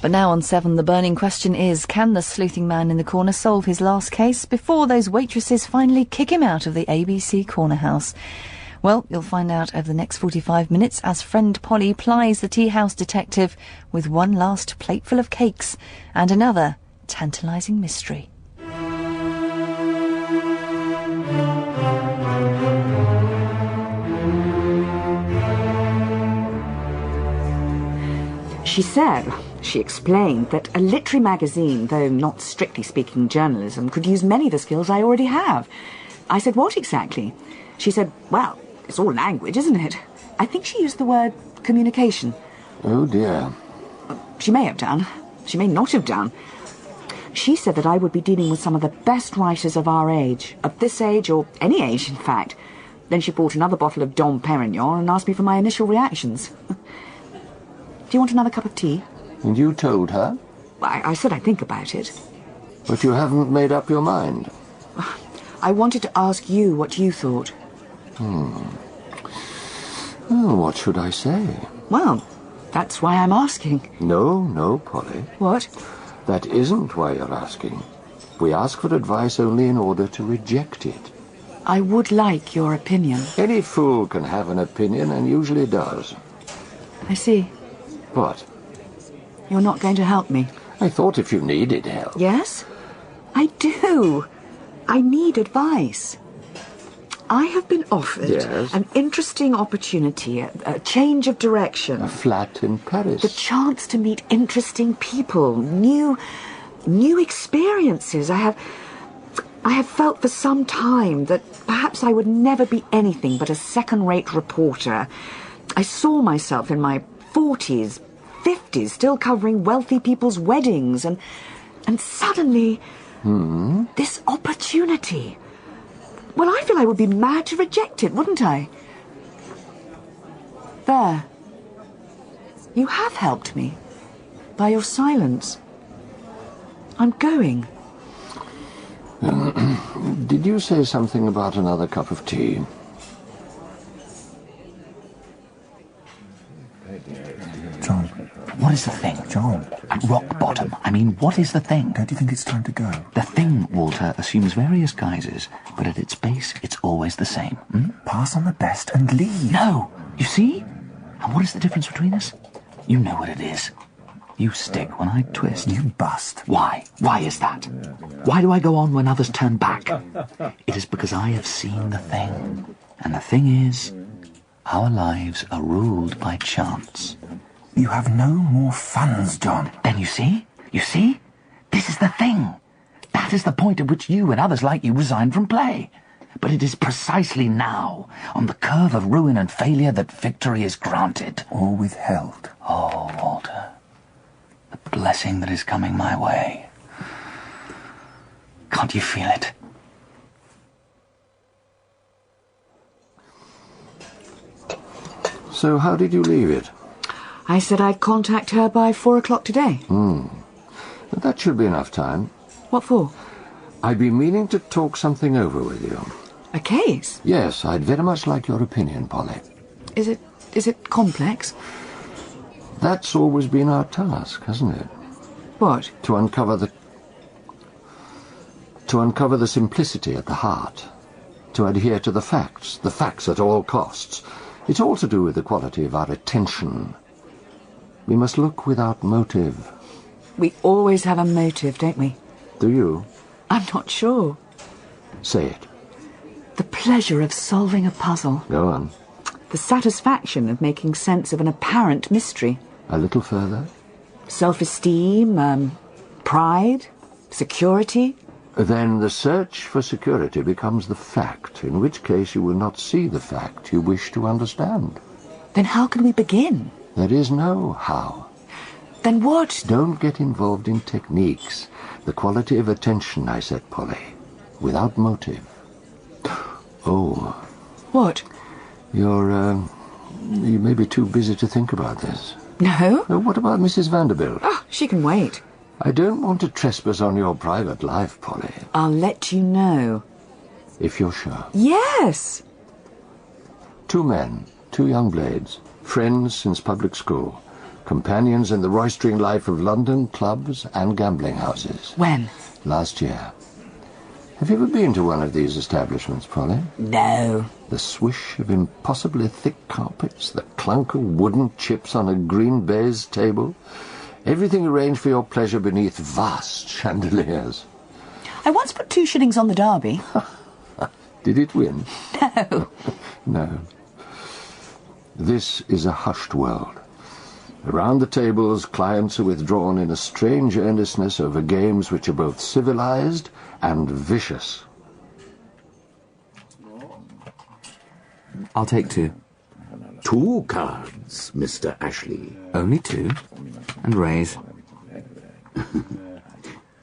But now on 7, the burning question is, can the sleuthing man in the corner solve his last case before those waitresses finally kick him out of the ABC corner house? Well, you'll find out over the next 45 minutes as friend Polly plies the Teahouse detective with one last plateful of cakes and another tantalising mystery. She explained that a literary magazine, though not strictly speaking journalism, could use many of the skills I already have. I said, what exactly? She said, well, it's all language, isn't it? I think she used the word communication. Oh, dear. She may have done. She may not have done. She said that I would be dealing with some of the best writers of our age, of this age, or any age, in fact. Then she bought another bottle of Dom Perignon and asked me for my initial reactions. Do you want another cup of tea? And you told her? I said I'd think about it. But you haven't made up your mind. I wanted to ask you what you thought. Well, what should I say? Well, that's why I'm asking. No, Polly. What? That isn't why you're asking. We ask for advice only in order to reject it. I would like your opinion. Any fool can have an opinion, and usually does. I see. What? You're not going to help me. I thought if you needed help... Yes? I do. I need advice. I have been offered an interesting opportunity, a change of direction. A flat in Paris. The chance to meet interesting people, new experiences. I have felt for some time that perhaps I would never be anything but a second-rate reporter. I saw myself in my 40s, 50s, still covering wealthy people's weddings, and suddenly, this opportunity. Well, I feel I would be mad to reject it, wouldn't I? There. You have helped me. By your silence. I'm going. Did you say something about another cup of tea? John. What is the thing? John. At rock bottom. I mean, what is the thing? Don't you think it's time to go? The thing, Walter, assumes various guises, but at its base, it's always the same. Pass on the best and leave. No! You see? And what is the difference between us? You know what it is. You stick when I twist. You bust. Why? Why is that? Why do I go on when others turn back? It is because I have seen the thing. And the thing is, our lives are ruled by chance. You have no more funds, John. Then you see? You see? This is the thing. That is the point at which you and others like you resign from play. But it is precisely now, on the curve of ruin and failure, that victory is granted. Or withheld. Oh, Walter. The blessing that is coming my way. Can't you feel it? So how did you leave it? I said I'd contact her by 4 o'clock today. That should be enough time. What for? I'd be meaning to talk something over with you. A case? Yes, I'd very much like your opinion, Polly. Is it complex? That's always been our task, hasn't it? What? To uncover the simplicity at the heart. To adhere to the facts at all costs. It's all to do with the quality of our attention. We must look without motive. We always have a motive, don't we? Do you? I'm not sure. Say it. The pleasure of solving a puzzle. Go on. The satisfaction of making sense of an apparent mystery. A little further. Self-esteem, pride, security. Then the search for security becomes the fact, in which case you will not see the fact you wish to understand. Then how can we begin? There is no how. Then what? Don't get involved in techniques. The quality of attention, I said, Polly. Without motive. Oh. What? You may be too busy to think about this. No. What about Mrs. Vanderbilt? Oh, she can wait. I don't want to trespass on your private life, Polly. I'll let you know. If you're sure. Yes. 2 men, 2 young blades, friends since public school. Companions in the roistering life of London clubs and gambling houses. When? Last year. Have you ever been to one of these establishments, Polly? No. The swish of impossibly thick carpets, the clunk of wooden chips on a green baize table, everything arranged for your pleasure beneath vast chandeliers. I once put 2 shillings on the derby. Did it win? No. No. This is a hushed world. Around the tables, clients are withdrawn in a strange earnestness over games which are both civilized and vicious. I'll take 2. 2 cards, Mr. Ashley. Only 2. And raise.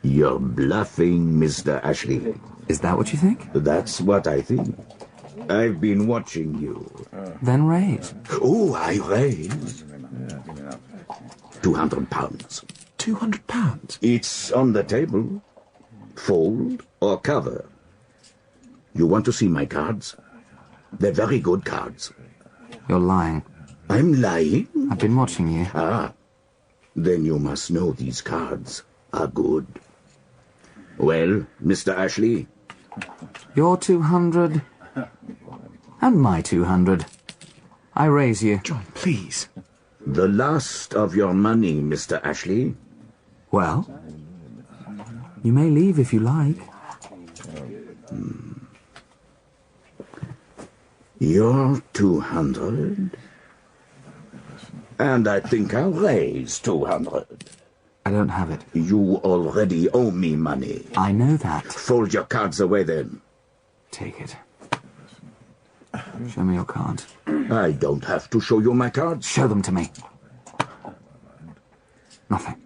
You're bluffing, Mr. Ashley. Is that what you think? That's what I think. I've been watching you. Then raise. Oh, I raise. £200. £200? It's on the table. Fold or cover. You want to see my cards? They're very good cards. You're lying. I'm lying? I've been watching you. Ah, then you must know these cards are good. Well, Mr. Ashley? Your 200 and my 200. I raise you. John, please. The last of your money, Mr. Ashley. Well, you may leave if you like. You're 200. And I think I'll raise 200. I don't have it. You already owe me money. I know that. Fold your cards away then. Take it. Show me your cards. I don't have to show you my cards. Show them to me. Nothing.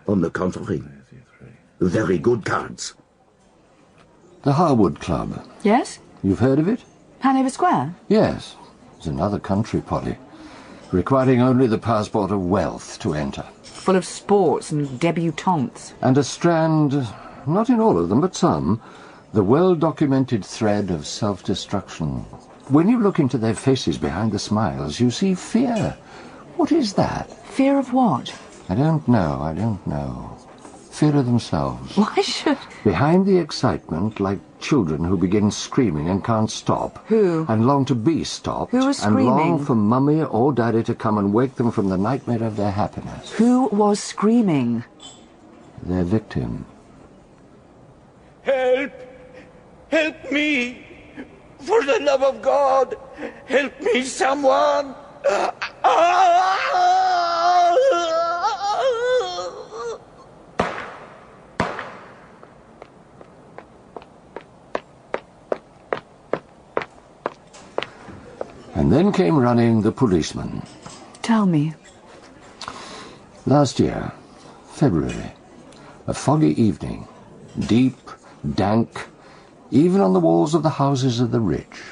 On the contrary, very good cards. The Harwood Club. Yes? You've heard of it? Hanover Square? Yes. It's another country, Polly, requiring only the passport of wealth to enter. Full of sports and debutantes. And a strand, not in all of them, but some, the well-documented thread of self-destruction. When you look into their faces behind the smiles, you see fear. What is that? Fear of what? I don't know. Fear of themselves. Why should... Behind the excitement, like children who begin screaming and can't stop. Who? And long to be stopped. Who was screaming? And long for Mummy or Daddy to come and wake them from the nightmare of their happiness. Who was screaming? Their victim. Help! Help me! For the love of God! Help me, someone! And then came running the policeman. Tell me. Last year, February, a foggy evening, deep, dank, even on the walls of the houses of the rich.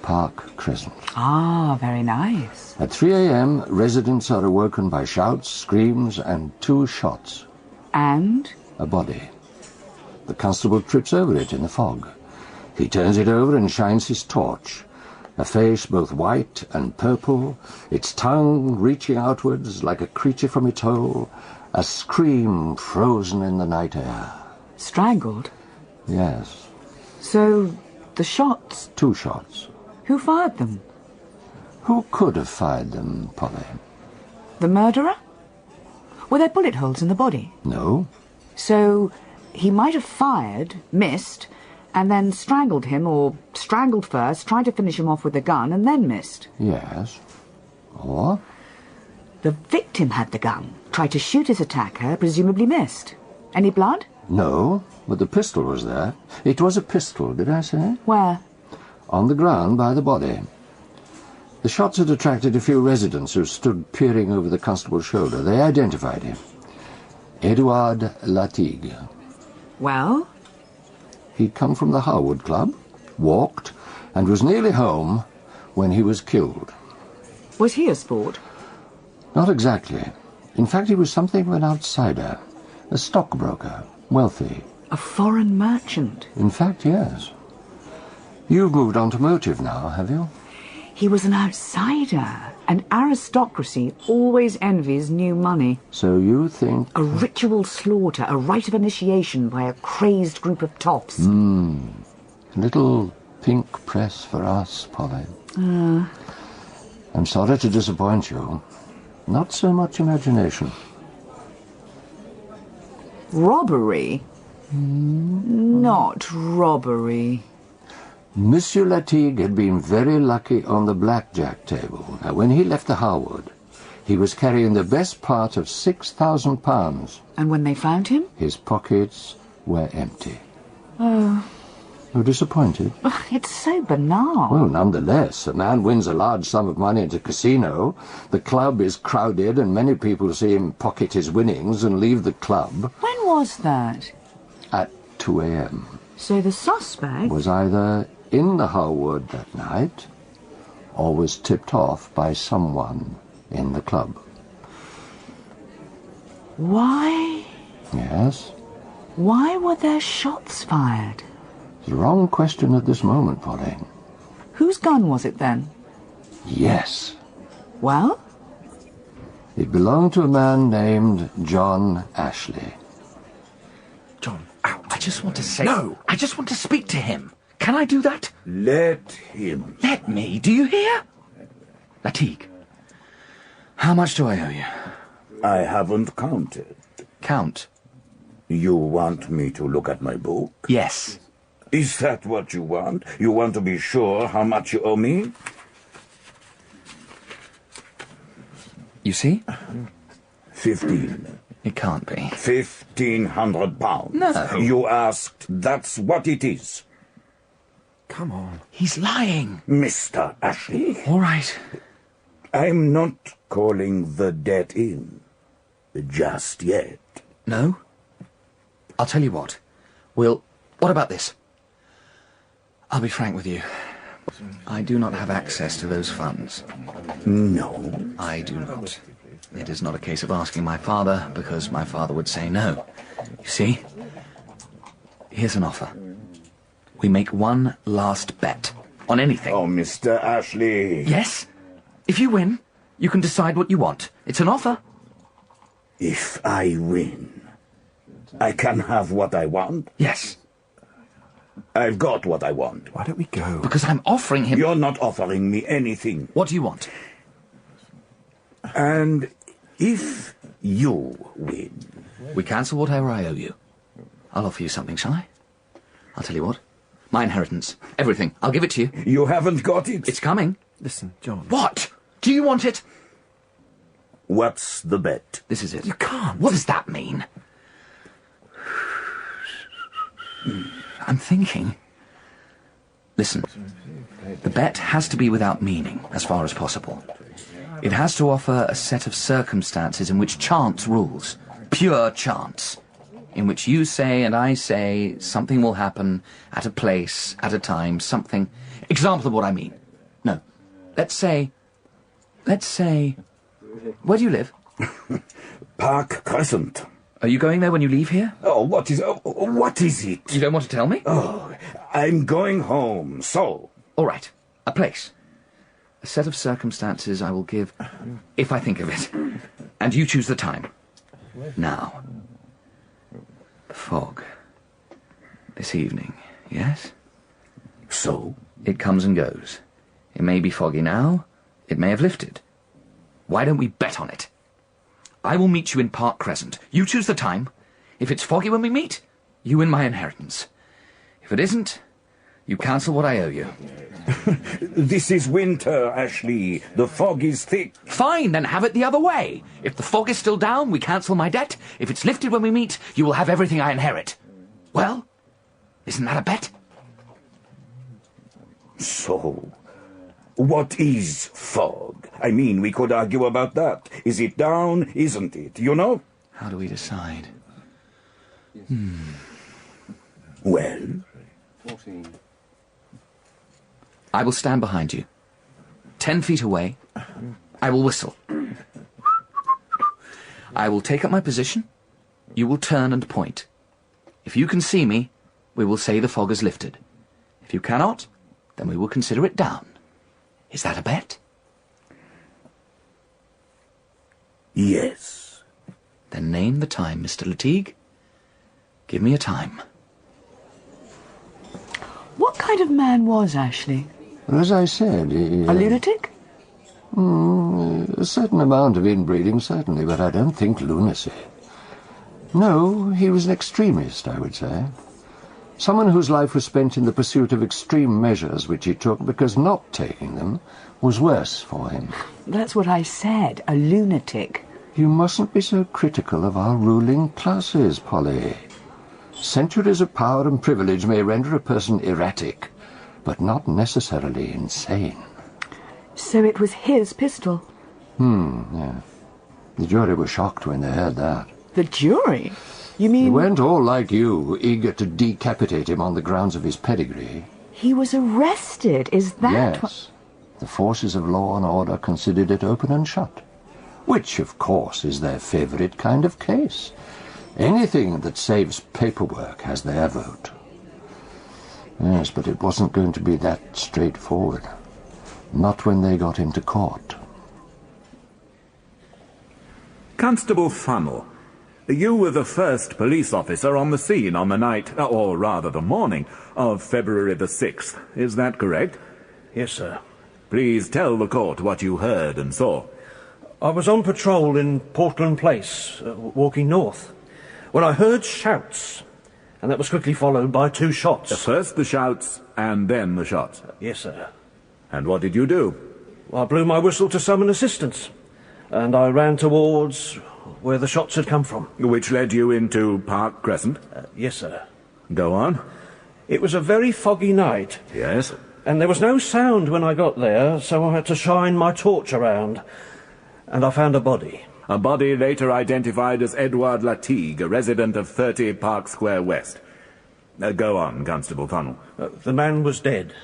Park Crescent. Ah, very nice. At 3 a.m., residents are awoken by shouts, screams, and 2 shots. And? A body. The constable trips over it in the fog. He turns it over and shines his torch. A face both white and purple, its tongue reaching outwards like a creature from its hole, a scream frozen in the night air. Strangled? Yes. So, the shots? 2 shots. Who fired them? Who could have fired them, Polly? The murderer? Were there bullet holes in the body? No. So, he might have fired, missed, and then strangled him, or strangled first, tried to finish him off with a gun, and then missed. Yes. Or? The victim had the gun, tried to shoot his attacker, presumably missed. Any blood? No, but the pistol was there. It was a pistol, did I say? Where? On the ground by the body. The shots had attracted a few residents who stood peering over the constable's shoulder. They identified him. Edouard Latigue. Well? He'd come from the Harwood Club, walked, and was nearly home when he was killed. Was he a sport? Not exactly. In fact, he was something of an outsider. A stockbroker, wealthy. A foreign merchant? In fact, yes. You've moved on to motive now, have you? He was an outsider. An aristocracy always envies new money. So you think... A ritual slaughter, a rite of initiation by a crazed group of toffs. A little pink press for us, Polly. I'm sorry to disappoint you. Not so much imagination. Robbery? Not robbery. Monsieur Latigue had been very lucky on the blackjack table. Now, when he left the Harwood, he was carrying the best part of £6,000. And when they found him? His pockets were empty. Oh. You're disappointed? It's so banal. Well, nonetheless, a man wins a large sum of money at a casino. The club is crowded, and many people see him pocket his winnings and leave the club. When was that? At 2 a.m. So the suspect... was either in the Harwood that night or was tipped off by someone in the club. Why? Yes? Why were there shots fired? It's the wrong question at this moment, Pauline. Whose gun was it then? Yes. Well? It belonged to a man named John Ashley. John, out. I just want to say... No! I just want to speak to him. Can I do that? Let him. Let me, do you hear? Latigue, how much do I owe you? I haven't counted. Count. You want me to look at my book? Yes. Is that what you want? You want to be sure how much you owe me? You see? 15. It can't be. £1,500. No. You asked. That's what it is. Come on. He's lying. Mr. Ashley, All right. I'm not calling the debt in. Just yet. No? I'll tell you what. What about this? I'll be frank with you. I do not have access to those funds. No. I do not. It is not a case of asking my father, because my father would say no. You see? Here's an offer. We make one last bet. On anything. Oh, Mr. Ashley. Yes? If you win, you can decide what you want. It's an offer. If I win, I can have what I want. Yes. I've got what I want. Why don't we go? Because I'm offering him... You're not offering me anything. What do you want? And if you win... We cancel whatever I owe you. I'll offer you something, shall I? I'll tell you what. My inheritance. Everything. I'll give it to you. You haven't got it? It's coming. Listen, John. What? Do you want it? What's the bet? This is it. You can't. What does that mean? I'm thinking. Listen. The bet has to be without meaning, as far as possible. It has to offer a set of circumstances in which chance rules. Pure chance. In which you say and I say something will happen at a place, at a time, something... Example of what I mean. No. Let's say... Where do you live? Park Crescent. Are you going there when you leave here? Oh, what is it? You don't want to tell me? Oh, I'm going home, so... All right. A place. A set of circumstances I will give if I think of it. And you choose the time. Now. The fog. This evening, yes? So? It comes and goes. It may be foggy now. It may have lifted. Why don't we bet on it? I will meet you in Park Crescent. You choose the time. If it's foggy when we meet, you win my inheritance. If it isn't, you cancel what I owe you. This is winter, Ashley. The fog is thick. Fine, then have it the other way. If the fog is still down, we cancel my debt. If it's lifted when we meet, you will have everything I inherit. Well, isn't that a bet? So, what is fog? I mean, we could argue about that. Is it down? Isn't it? You know? How do we decide? Well? 14. I will stand behind you. 10 feet away, I will whistle. I will take up my position. You will turn and point. If you can see me, we will say the fog is lifted. If you cannot, then we will consider it down. Is that a bet? Yes. Then name the time, Mr. Latigue. Give me a time. What kind of man was Ashley? Well, as I said, he... A lunatic? A certain amount of inbreeding, certainly, but I don't think lunacy. No, he was an extremist, I would say. Someone whose life was spent in the pursuit of extreme measures which he took because not taking them was worse for him. That's what I said, a lunatic. You mustn't be so critical of our ruling classes, Polly. Centuries of power and privilege may render a person erratic, but not necessarily insane. So it was his pistol? Yeah. The jury were shocked when they heard that. The jury? You mean... They weren't all like you, eager to decapitate him on the grounds of his pedigree. He was arrested, is that... Yes. The forces of law and order considered it open and shut. Which, of course, is their favourite kind of case. Anything that saves paperwork has their vote. Yes, but it wasn't going to be that straightforward. Not when they got into court. Constable Funnel, you were the first police officer on the scene on the night, or rather the morning, of February the 6th. Is that correct? Yes, sir. Please tell the court what you heard and saw. I was on patrol in Portland Place, walking north, when I heard shouts, and that was quickly followed by 2 shots. First the shouts, and then the shots. Yes, sir. And what did you do? I blew my whistle to summon assistance, and I ran towards where the shots had come from. Which led you into Park Crescent? Yes, sir. Go on. It was a very foggy night. Yes. And there was no sound when I got there, so I had to shine my torch around. And I found a body. A body later identified as Edward Latigue, a resident of 30 Park Square West. Go on, Constable Funnel. The man was dead.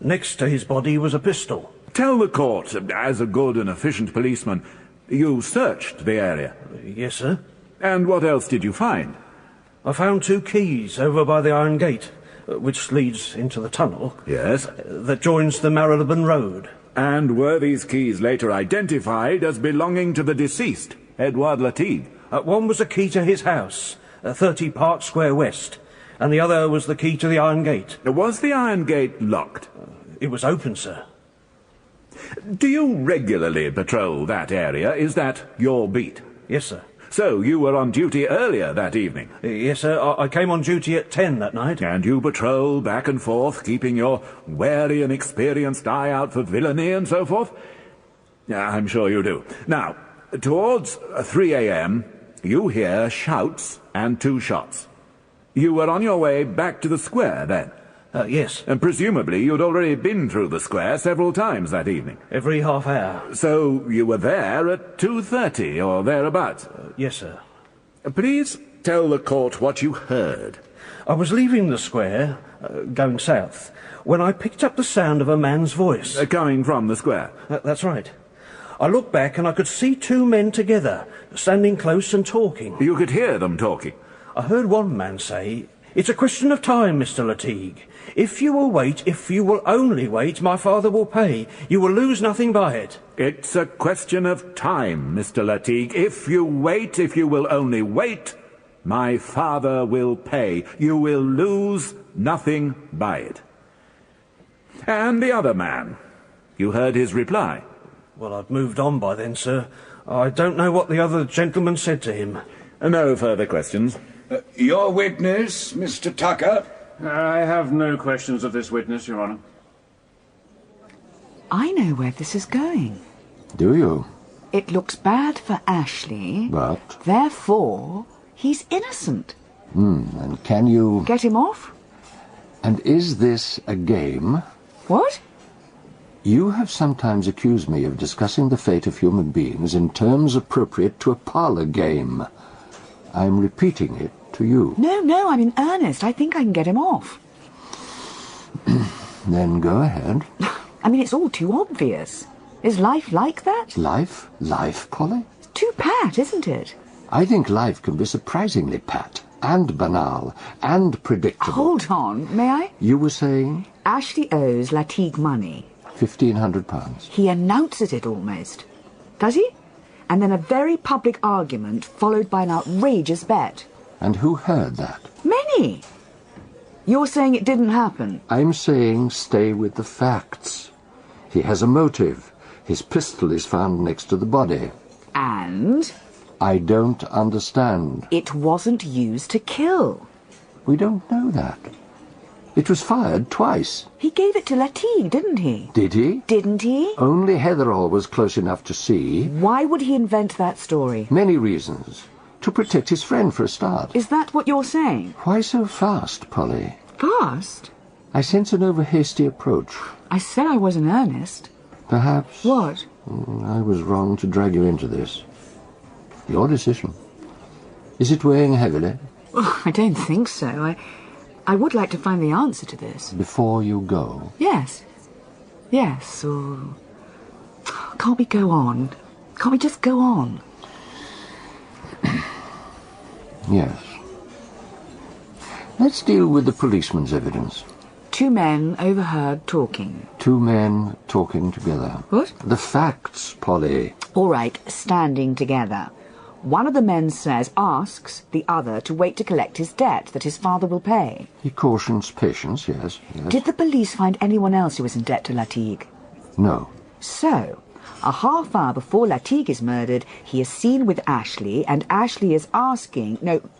Next to his body was a pistol. Tell the court, as a good and efficient policeman, you searched the area. Yes, sir. And what else did you find? I found 2 keys over by the Iron Gate, which leads into the tunnel. Yes. That joins the Marylebone Road. And were these keys later identified as belonging to the deceased, Edward Latigue? One was a key to his house, 30 Park Square West, and the other was the key to the Iron Gate. Was the Iron Gate locked? It was open, sir. Do you regularly patrol that area? Is that your beat? Yes, sir. So you were on duty earlier that evening? Yes, sir. I came on duty at 10 that night. And you patrol back and forth, keeping your wary and experienced eye out for villainy and so forth? I'm sure you do. Now, towards 3 a.m., you hear shouts and 2 shots. You were on your way back to the square then? Yes. And presumably you'd already been through the square several times that evening? Every half hour. So you were there at 2:30 or thereabouts? Yes, sir. Please tell the court what you heard. I was leaving the square, going south, when I picked up the sound of a man's voice. Coming from the square? That's right. I looked back and I could see 2 men together, standing close and talking. You could hear them talking? I heard one man say, "It's a question of time, Mr. Latigue. If you will only wait, my father will pay. You will lose nothing by it." It's a question of time, Mr. Latigue. If you will only wait, my father will pay. You will lose nothing by it. And the other man, you heard his reply? Well, I'd moved on by then, sir. I don't know what the other gentleman said to him. No further questions. Your witness, Mr. Tucker? I have no questions of this witness, Your Honour. I know where this is going. Do you? It looks bad for Ashley. But? Therefore, he's innocent. And can you... Get him off? And is this a game? What? You have sometimes accused me of discussing the fate of human beings in terms appropriate to a parlour game. I'm repeating it to you. No, I'm in earnest. I think I can get him off. Then go ahead. I mean, it's all too obvious. Is life like that? Life? Life, Polly? It's too pat, isn't it? I think life can be surprisingly pat, and banal, and predictable. Hold on, may I? You were saying? Ashley owes Latigue money. £1,500. He announces it almost. Does he? and then a very public argument followed by an outrageous bet. And who heard that? Many. You're saying it didn't happen? I'm saying stay with the facts. He has a motive. His pistol is found next to the body. And? I don't understand. It wasn't used to kill. We don't know that. It was fired twice. He gave it to Latigue, didn't he? Did he? Didn't he? Only Heatherall was close enough to see. Why would he invent that story? Many reasons. To protect his friend, for a start. Is that what you're saying? Why so fast, Polly? Fast? I sense an over-hasty approach. I said I was in earnest. Perhaps... What? I was wrong to drag you into this. Your decision. Is it weighing heavily? Oh, I don't think so. I would like to find the answer to this. Before you go? Yes. Yes, or... Can't we go on? Can't we just go on? Yes. Let's deal with the policeman's evidence. 2 men overheard talking. 2 men talking together. What? The facts, Polly. All right, standing together. One of the men asks the other to wait to collect his debt that his father will pay. He cautions patience, yes. Did the police find anyone else who was in debt to Latigue? No. So, a half hour before Latigue is murdered, he is seen with Ashley, and Ashley is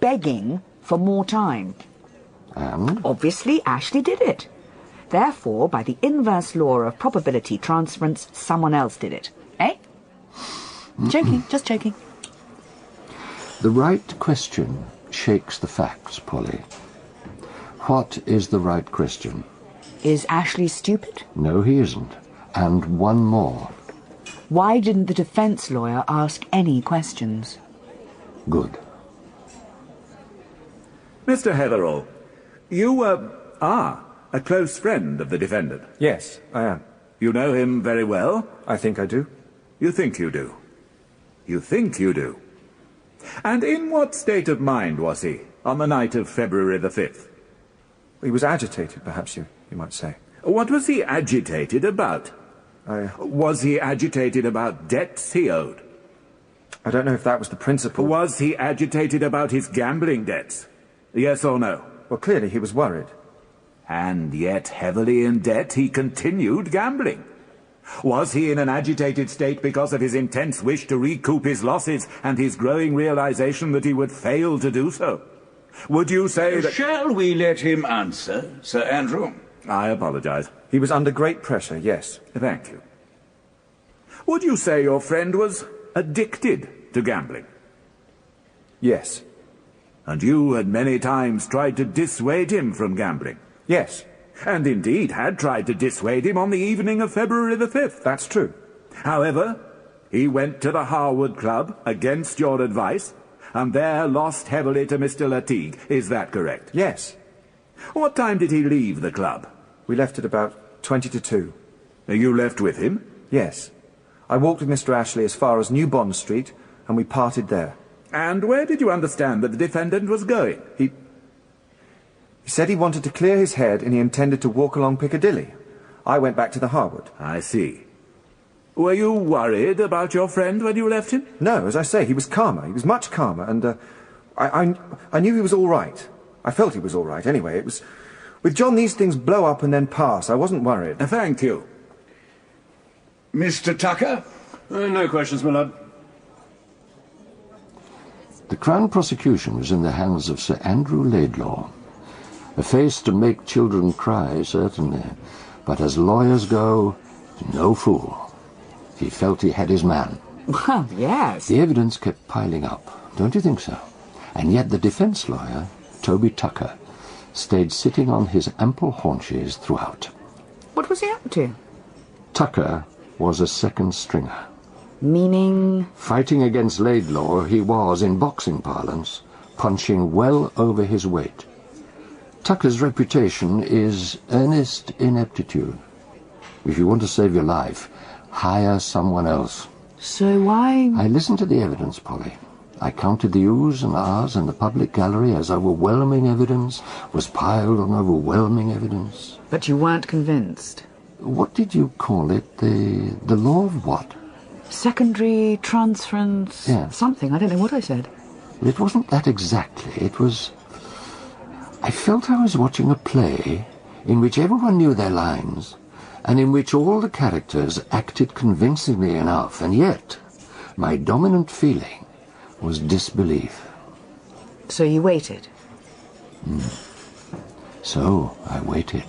begging for more time. And? Obviously, Ashley did it. Therefore, by the inverse law of probability transference, someone else did it. Eh? Joking, just joking. The right question shakes the facts, Polly. What is the right question? Is Ashley stupid? No, he isn't. And one more. Why didn't the defence lawyer ask any questions? Good. Mr. Heatherall, you are a close friend of the defendant. Yes, I am. You know him very well? I think I do. You think you do? You think you do? And in what state of mind was he on the night of February the 5th? He was agitated, perhaps you might say. What was he agitated about? Was he agitated about debts he owed? I don't know if that was the principal. Was he agitated about his gambling debts? Yes or no? Well, clearly he was worried. And yet, heavily in debt, he continued gambling. Was he in an agitated state because of his intense wish to recoup his losses and his growing realization that he would fail to do so? Would you say that... Shall we let him answer, Sir Andrew? I apologize. He was under great pressure, yes. Thank you. Would you say your friend was addicted to gambling? Yes. And you had many times tried to dissuade him from gambling? Yes. And indeed had tried to dissuade him on the evening of February the 5th. That's true. However, he went to the Harwood Club against your advice, and there lost heavily to Mr. Latigue. Is that correct? Yes. What time did he leave the club? We left at about 20 to 2. You left with him? Yes. I walked with Mr. Ashley as far as New Bond Street, and we parted there. And where did you understand that the defendant was going? He said he wanted to clear his head and he intended to walk along Piccadilly. I went back to the Harwood. I see. Were you worried about your friend when you left him? No, as I say, he was calmer. He was much calmer, and I knew he was all right. I felt he was all right, anyway. It was... With John, these things blow up and then pass. I wasn't worried. Thank you. Mr. Tucker? No questions, my lord. The Crown prosecution was in the hands of Sir Andrew Laidlaw. A face to make children cry, certainly, but as lawyers go, no fool. He felt he had his man. Well, yes. The evidence kept piling up, don't you think so? And yet the defence lawyer, Toby Tucker, stayed sitting on his ample haunches throughout. What was he up to? Tucker was a second stringer. Meaning? Fighting against Laidlaw, he was, in boxing parlance, punching well over his weight. Tucker's reputation is earnest ineptitude. If you want to save your life, hire someone else. So why... I listened to the evidence, Polly. I counted the oohs and ahs in the public gallery as overwhelming evidence was piled on overwhelming evidence. But you weren't convinced? What did you call it? The law of what? Secondary transference... Yes. Something. I don't know what I said. It wasn't that exactly. It was... I felt I was watching a play in which everyone knew their lines, and in which all the characters acted convincingly enough, and yet my dominant feeling was disbelief. So you waited? So I waited.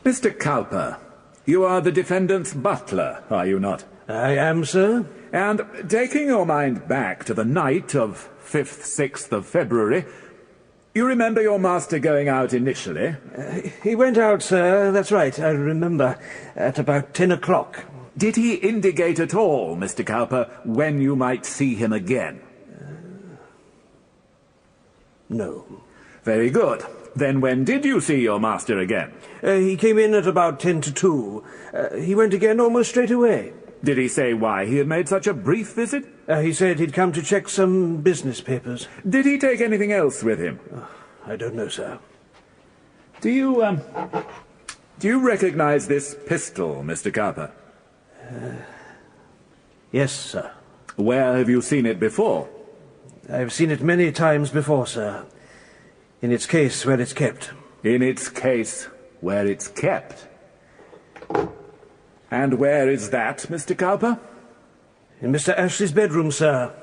Mr. Cowper, you are the defendant's butler, are you not? I am, sir. And taking your mind back to the night of 5th, 6th of February, you remember your master going out initially? He went out, sir, that's right, I remember, at about 10 o'clock. Did he indicate at all, Mr. Cowper, when you might see him again? No. Very good. Then when did you see your master again? He came in at about 10 to 2. He went again almost straight away. Did he say why he had made such a brief visit? He said he'd come to check some business papers. Did he take anything else with him? I don't know, sir. Do you recognize this pistol, Mr. Cowper? Yes, sir. Where have you seen it before? I've seen it many times before, sir. In its case where it's kept. In its case where it's kept? And where is that, Mr. Cowper? In Mr. Ashley's bedroom, sir.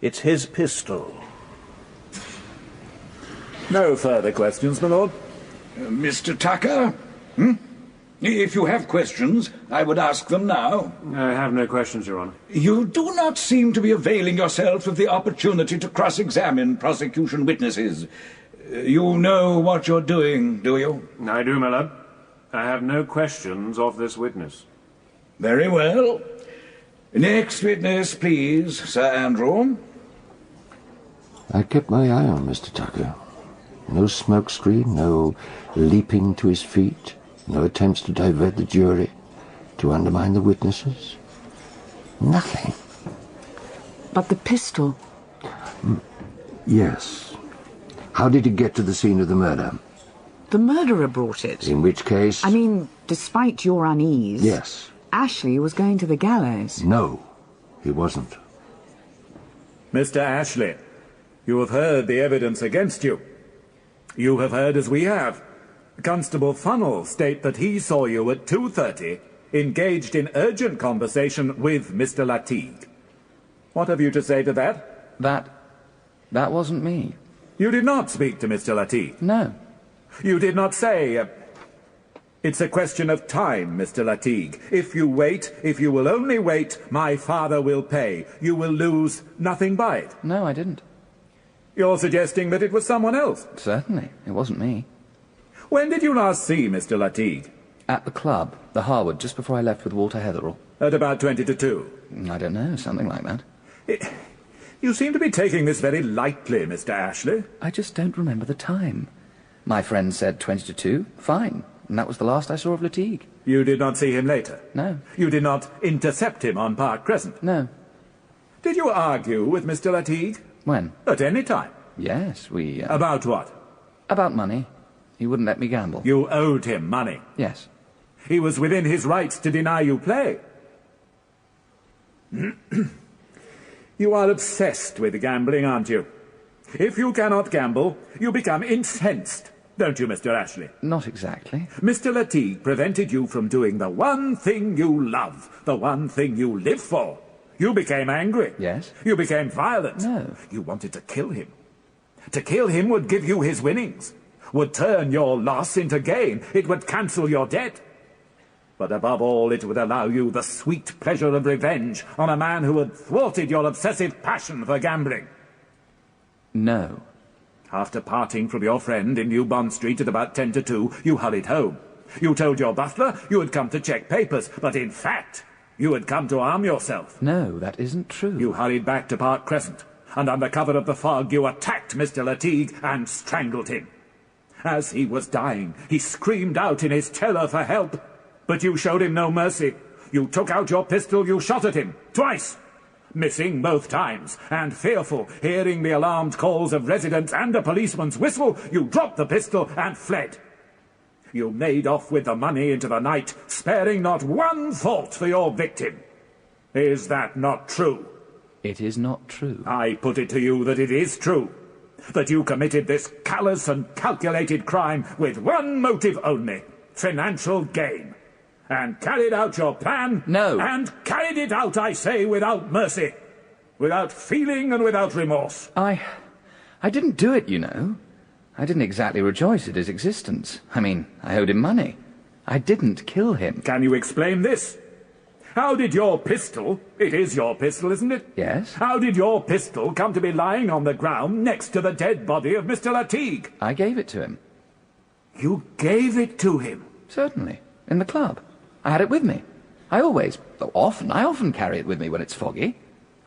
It's his pistol. No further questions, my lord. Mr. Tucker? If you have questions, I would ask them now. I have no questions, Your Honour. You do not seem to be availing yourself of the opportunity to cross-examine prosecution witnesses. You know what you're doing, do you? I do, my lord. I have no questions of this witness. Very well. Next witness, please, Sir Andrew. I kept my eye on Mr. Tucker. No smoke screen, no leaping to his feet, no attempts to divert the jury, to undermine the witnesses. Nothing. But the pistol... Yes. How did it get to the scene of the murder? The murderer brought it. In which case... I mean, despite your unease... Yes. Ashley was going to the gallows. No, he wasn't. Mr. Ashley, you have heard the evidence against you. You have heard as we have. Constable Funnell state that he saw you at 2:30, engaged in urgent conversation with Mr. Latigue. What have you to say to that? That wasn't me. You did not speak to Mr. Latigue? No. You did not say... It's a question of time, Mr. Latigue. If you wait, if you will only wait, my father will pay. You will lose nothing by it. No, I didn't. You're suggesting that it was someone else? Certainly. It wasn't me. When did you last see Mr. Latigue? At the club, the Harwood, just before I left with Walter Heatherall. At about 20 to 2? I don't know, something like that. You seem to be taking this very lightly, Mr. Ashley. I just don't remember the time. My friend said 20 to 2, fine. And that was the last I saw of Latigue. You did not see him later? No. You did not intercept him on Park Crescent? No. Did you argue with Mr. Latigue? When? At any time? Yes, we... About what? About money. He wouldn't let me gamble. You owed him money? Yes. He was within his rights to deny you play. You are obsessed with gambling, aren't you? If you cannot gamble, you become incensed. Don't you, Mr. Ashley? Not exactly. Mr. Latigue prevented you from doing the one thing you love, the one thing you live for. You became angry. Yes. You became violent. No. You wanted to kill him. To kill him would give you his winnings, would turn your loss into gain. It would cancel your debt. But above all, it would allow you the sweet pleasure of revenge on a man who had thwarted your obsessive passion for gambling. No. After parting from your friend in New Bond Street at about 10 to 2, you hurried home. You told your butler you had come to check papers, but in fact, you had come to arm yourself. No, that isn't true. You hurried back to Park Crescent, and under cover of the fog you attacked Mr. Latigue and strangled him. As he was dying, he screamed out in his terror for help, but you showed him no mercy. You took out your pistol, you shot at him, twice. Missing both times, and fearful, hearing the alarmed calls of residents and a policeman's whistle, you dropped the pistol and fled. You made off with the money into the night, sparing not one thought for your victim. Is that not true? It is not true. I put it to you that it is true. That you committed this callous and calculated crime with one motive only, financial gain. And carried out your plan. No. And carried it out, I say, without mercy. Without feeling and without remorse. I didn't do it, you know. I didn't exactly rejoice at his existence. I mean, I owed him money. I didn't kill him. Can you explain this? How did your pistol, it is your pistol, isn't it? Yes. How did your pistol come to be lying on the ground next to the dead body of Mr. Latigue? I gave it to him. You gave it to him? Certainly. In the club. I had it with me. I often carry it with me when it's foggy.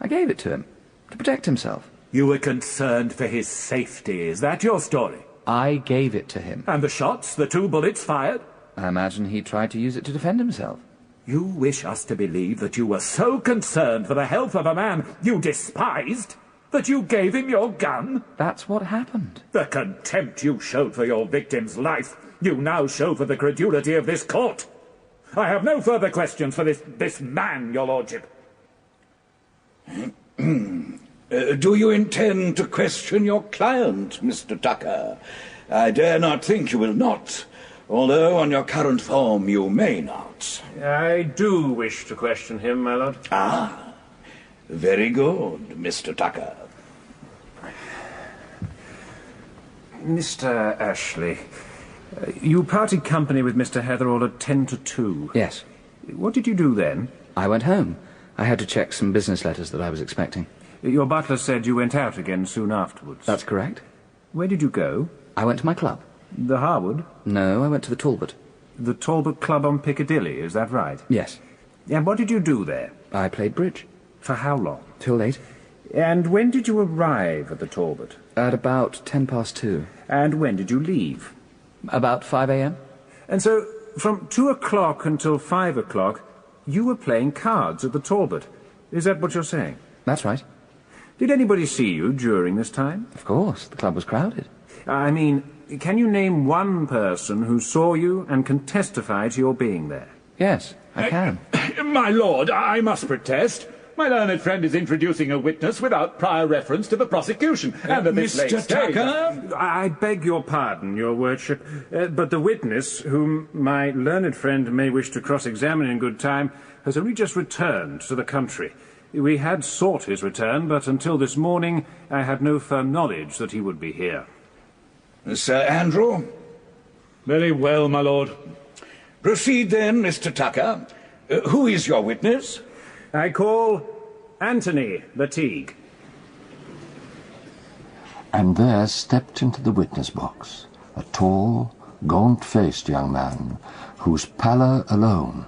I gave it to him. To protect himself. You were concerned for his safety, is that your story? I gave it to him. And the shots, the 2 bullets fired? I imagine he tried to use it to defend himself. You wish us to believe that you were so concerned for the health of a man you despised that you gave him your gun? That's what happened. The contempt you showed for your victim's life, you now show for the credulity of this court. I have no further questions for this man, your lordship. Do you intend to question your client, Mr. Tucker? I dare not think you will not, although on your current form you may not. I do wish to question him, my lord. Ah, very good, Mr. Tucker. Mr. Ashley, you parted company with Mr. Heatherall at 10 to 2. Yes. What did you do then? I went home. I had to check some business letters that I was expecting. Your butler said you went out again soon afterwards. That's correct. Where did you go? I went to my club. The Harwood? No, I went to the Talbot. The Talbot Club on Piccadilly, is that right? Yes. And what did you do there? I played bridge. For how long? Till late. And when did you arrive at the Talbot? At about 2:10. And when did you leave? About 5 a.m. And so, from 2 o'clock until 5 o'clock, you were playing cards at the Talbot. Is that what you're saying? That's right. Did anybody see you during this time? Of course. The club was crowded. I mean, can you name one person who saw you and can testify to your being there? Yes, I can. My lord, I must protest. My learned friend is introducing a witness without prior reference to the prosecution. And at this late Mr. stage... Tucker? I beg your pardon, your worship, but the witness, whom my learned friend may wish to cross-examine in good time, has only just returned to the country. We had sought his return, but until this morning I had no firm knowledge that he would be here. Sir Andrew? Very well, my lord. Proceed then, Mr. Tucker. Who is your witness? I call Anthony Latigue. And there stepped into the witness box a tall, gaunt-faced young man whose pallor alone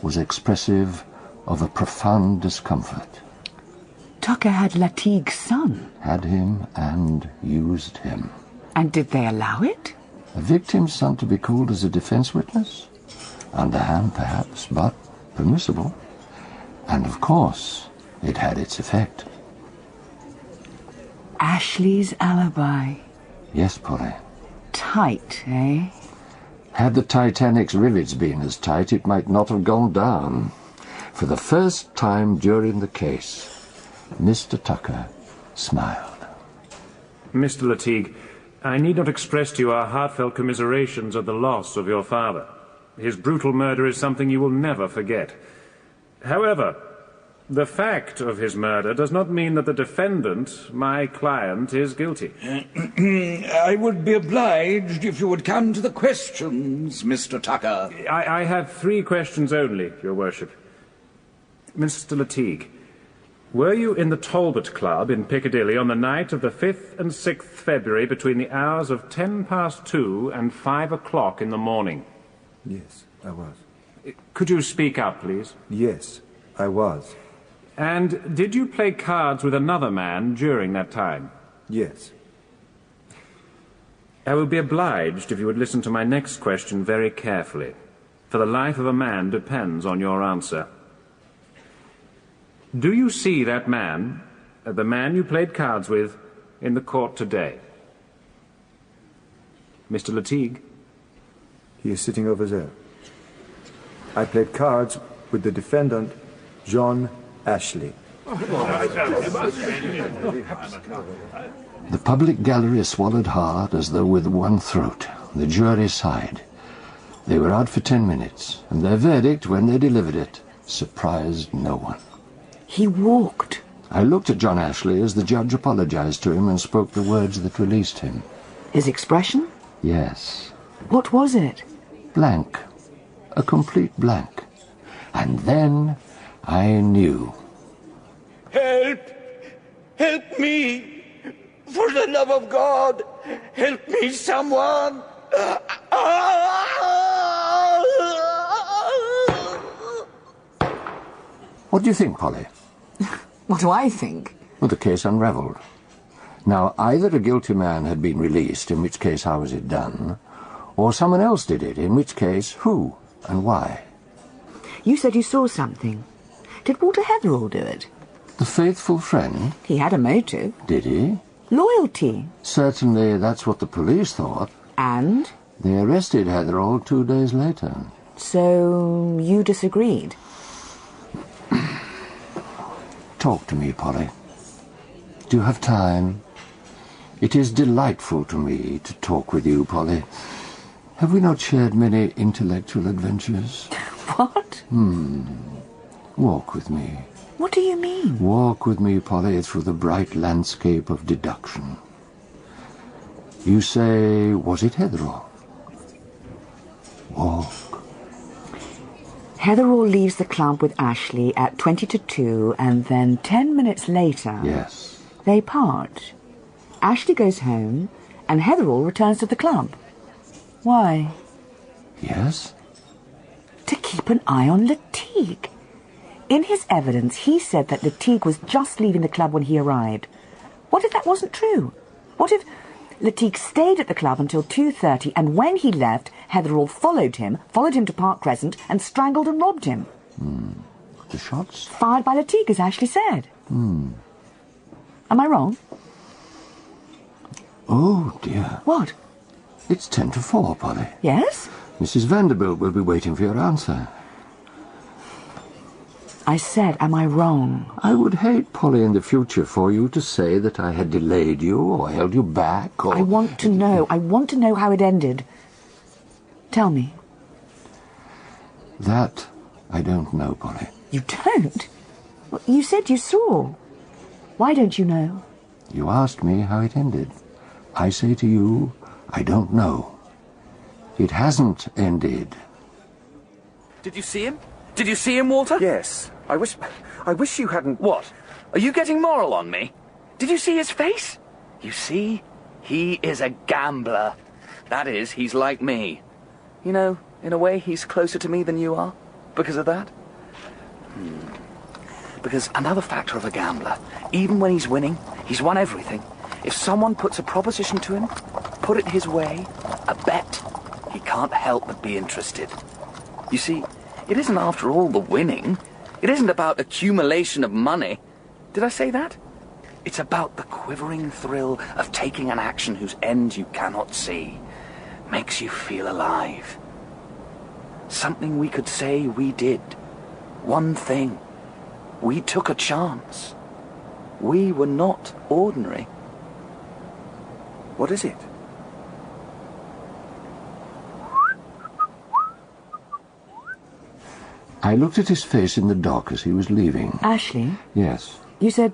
was expressive of a profound discomfort. Tucker had Latigue's son. Had him and used him. And did they allow it? A victim's son to be called as a defense witness? Underhand, perhaps, but permissible. And, of course, it had its effect. Ashley's alibi. Yes, Polly. Tight, eh? Had the Titanic's rivets been as tight, it might not have gone down. For the first time during the case, Mr. Tucker smiled. Mr. Latigue, I need not express to you our heartfelt commiserations at the loss of your father. His brutal murder is something you will never forget. However, the fact of his murder does not mean that the defendant, my client, is guilty. I would be obliged if you would come to the questions, Mr. Tucker. I have 3 questions only, your worship. Mr. Latigue, were you in the Talbot Club in Piccadilly on the night of the 5th and 6th February between the hours of 2:10 and 5 o'clock in the morning? Yes, I was. Could you speak up, please? Yes, I was. And did you play cards with another man during that time? Yes. I will be obliged if you would listen to my next question very carefully, for the life of a man depends on your answer. Do you see that man, the man you played cards with, in the court today? Mr. Latigue? He is sitting over there. I played cards with the defendant, John Ashley. The public gallery swallowed hard as though with one throat. The jury sighed. They were out for 10 minutes, and their verdict, when they delivered it, surprised no one. He walked. I looked at John Ashley as the judge apologized to him and spoke the words that released him. His expression? Yes. What was it? Blank. A complete blank. And then I knew. Help! Help me! For the love of God, help me, someone! What do you think, Polly? What do I think? Well, the case unravelled. Now, either a guilty man had been released, in which case how was it done, or someone else did it, in which case who and why. You said you saw something. Did Walter Heatherall do it? The faithful friend? He had a motive. Did he? Loyalty. Certainly that's what the police thought. And? They arrested Heatherall 2 days later. So you disagreed? Talk to me, Polly. Do you have time? It is delightful to me to talk with you, Polly. Have we not shared many intellectual adventures? What? Walk with me. What do you mean? Walk with me, Polly, through the bright landscape of deduction. You say, was it Heatherall? Walk. Heatherall leaves the club with Ashley at 20 to 2, and then 10 minutes later... Yes. They part. Ashley goes home, and Heatherall returns to the club. Why? Yes? To keep an eye on Lateeg. In his evidence, he said that Lateeg was just leaving the club when he arrived. What if that wasn't true? What if Lateeg stayed at the club until 2:30, and when he left, Heatherall followed him to Park Crescent, and strangled and robbed him? The shots? Fired by Lateeg, as Ashley said. Am I wrong? Oh, dear. What? It's 10 to 4, Polly. Yes? Mrs. Vanderbilt will be waiting for your answer. I said, am I wrong? I would hate, Polly, in the future for you to say that I had delayed you or held you back or... I want to know. I want to know how it ended. Tell me. That I don't know, Polly. You don't? Well, you said you saw. Why don't you know? You asked me how it ended. I say to you, I don't know. It hasn't ended. Did you see him? Did you see him, Walter? Yes. I wish you hadn't... What? Are you getting moral on me? Did you see his face? You see, he is a gambler. That is, he's like me. You know, in a way, he's closer to me than you are. Because of that? Because another factor of a gambler, even when he's winning, he's won everything. If someone puts a proposition to him, put it his way, a bet, he can't help but be interested. You see, it isn't after all the winning. It isn't about accumulation of money. Did I say that? It's about the quivering thrill of taking an action whose end you cannot see. Makes you feel alive. Something we could say we did. One thing. We took a chance. We were not ordinary. What is it? I looked at his face in the dock as he was leaving. Ashley? Yes. You said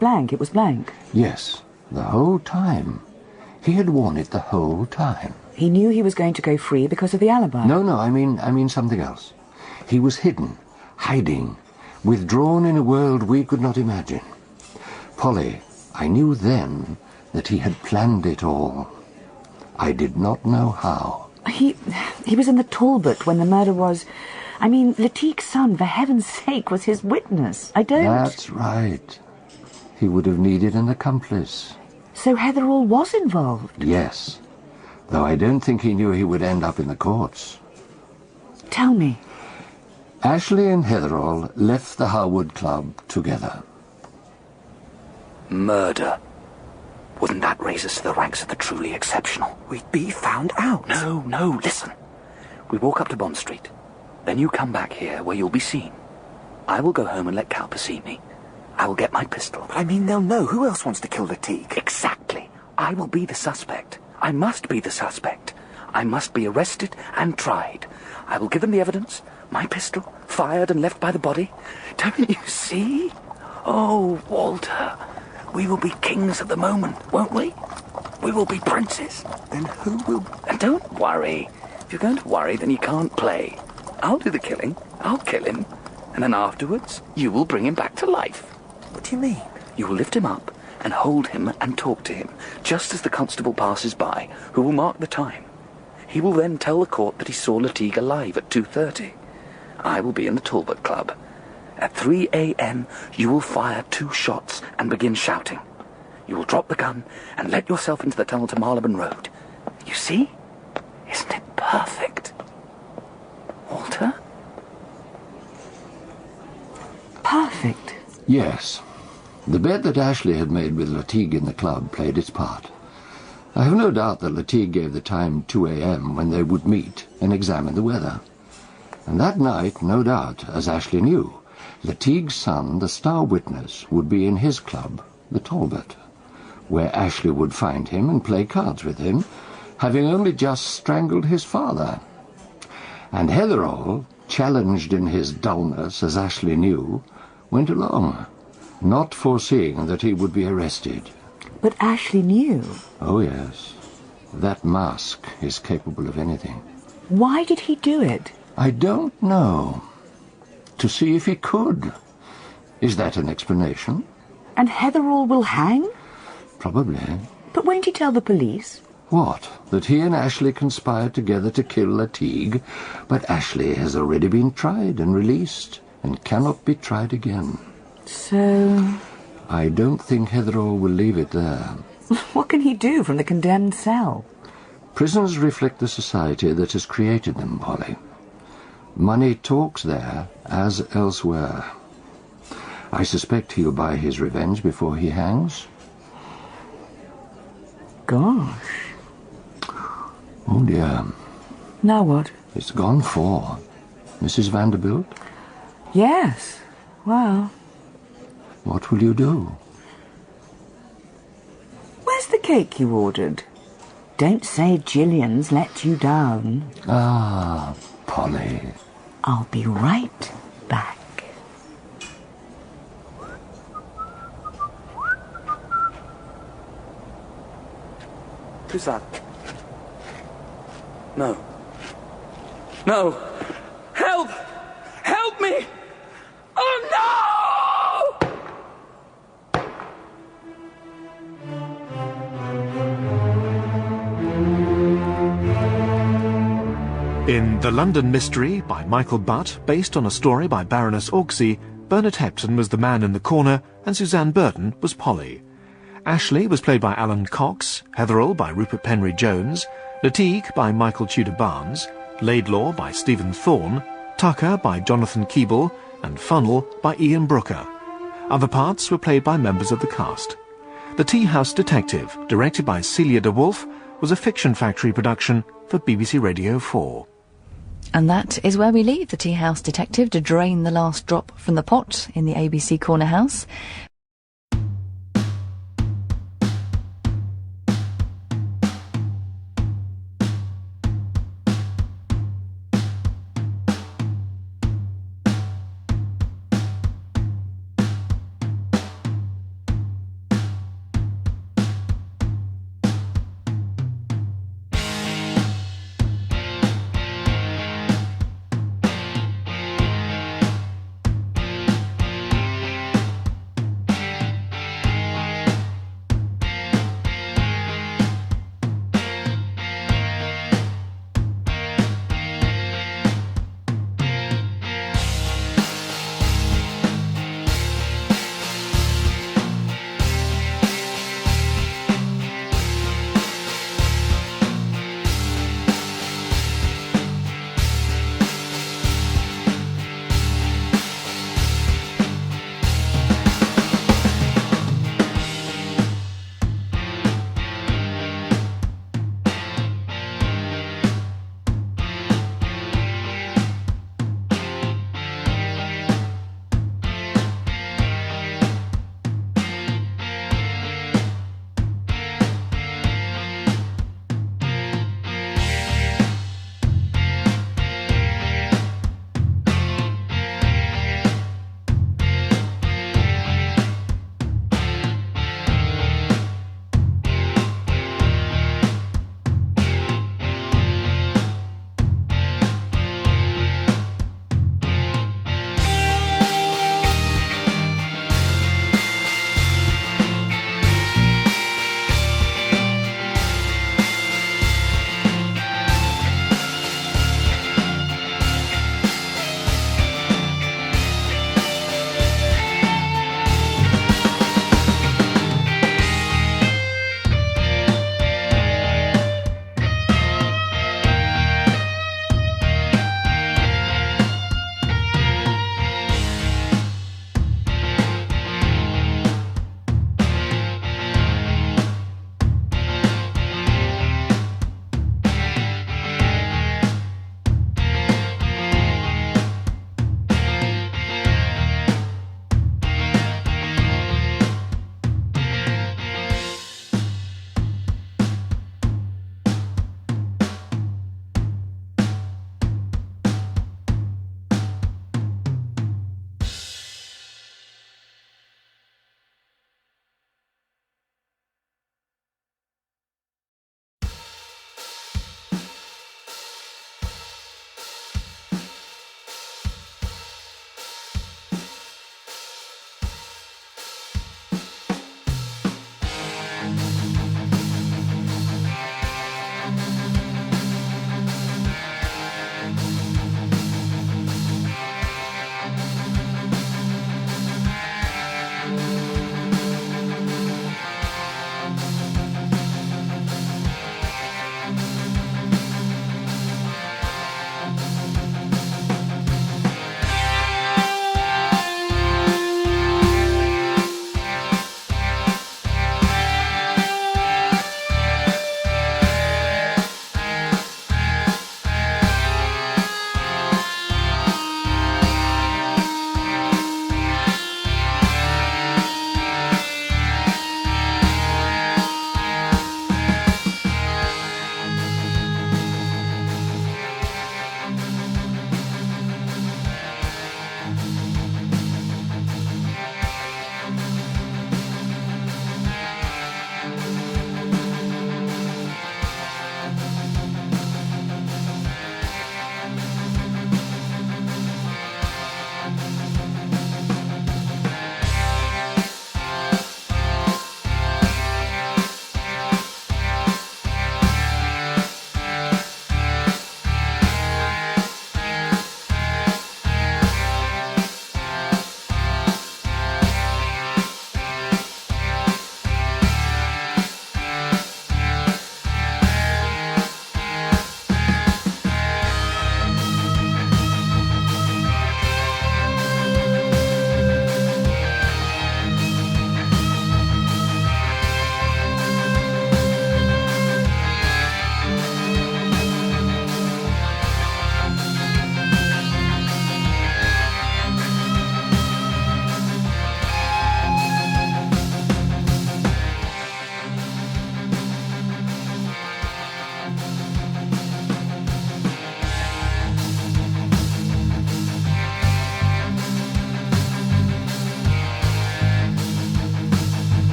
blank. It was blank. Yes. The whole time. He had worn it the whole time. He knew he was going to go free because of the alibi. No, I mean something else. He was hidden, hiding, withdrawn in a world we could not imagine. Polly, I knew then that he had planned it all. I did not know how. He was in the Talbot when the murder was... I mean, Lateeg's son, for heaven's sake, was his witness. I don't... That's right. He would have needed an accomplice. So Heatherall was involved? Yes. Though I don't think he knew he would end up in the courts. Tell me. Ashley and Heatherall left the Harwood Club together. Murder. Wouldn't that raise us to the ranks of the truly exceptional? We'd be found out. No, listen. We walk up to Bond Street. Then you come back here where you'll be seen. I will go home and let Cowper see me. I will get my pistol. But I mean, they'll know. Who else wants to kill Lateeg? Exactly. I will be the suspect. I must be the suspect. I must be arrested and tried. I will give them the evidence. My pistol, fired and left by the body. Don't you see? Oh, Walter, we will be kings of the moment, won't we? We will be princes. Then who will... And don't worry. If you're going to worry, then you can't play. I'll do the killing. I'll kill him. And then afterwards, you will bring him back to life. What do you mean? You will lift him up and hold him and talk to him, just as the constable passes by, who will mark the time. He will then tell the court that he saw Lateeg alive at 2:30. I will be in the Talbot Club. At 3 a.m., you will fire 2 shots and begin shouting. You will drop the gun and let yourself into the tunnel to Marylebone Road. You see? Isn't it perfect? Walter? Perfect. Yes. The bet that Ashley had made with Lateeg in the club played its part. I have no doubt that Lateeg gave the time 2 a.m. when they would meet and examine the weather. And that night, no doubt, as Ashley knew, Lateeg's son, the star witness, would be in his club, the Talbot, where Ashley would find him and play cards with him, having only just strangled his father. And Heatherall, challenged in his dullness, as Ashley knew, went along, not foreseeing that he would be arrested. But Ashley knew. Oh, yes. That mask is capable of anything. Why did he do it? I don't know. To see if he could. Is that an explanation? And Heatherall will hang? Probably. But won't he tell the police? What? That he and Ashley conspired together to kill Lateeg, but Ashley has already been tried and released, and cannot be tried again. So... I don't think Heatherall will leave it there. What can he do from the condemned cell? Prisons reflect the society that has created them, Polly. Money talks there, as elsewhere. I suspect he'll buy his revenge before he hangs. Gosh. Oh, dear. Now what? It's gone 4. Mrs. Vanderbilt? Yes. Well... What will you do? Where's the cake you ordered? Don't say Gillian's let you down. Ah, Polly. I'll be right back. Who's that? No. No! Help! Help me! Oh, no! In The London Mystery by Michael Butt, based on a story by Baroness Orczy, Bernard Hepton was the man in the corner and Suzanne Burton was Polly. Ashley was played by Alan Cox, Heatherall by Rupert Penry Jones, Lateeg by Michael Tudor Barnes, Laidlaw by Stephen Thorne, Tucker by Jonathan Keeble, and Funnel by Ian Brooker. Other parts were played by members of the cast. The Teahouse Detective, directed by Celia de Wolfe, was a Fiction Factory production for BBC Radio 4. And that is where we leave the Teahouse Detective to drain the last drop from the pot in the ABC Corner House.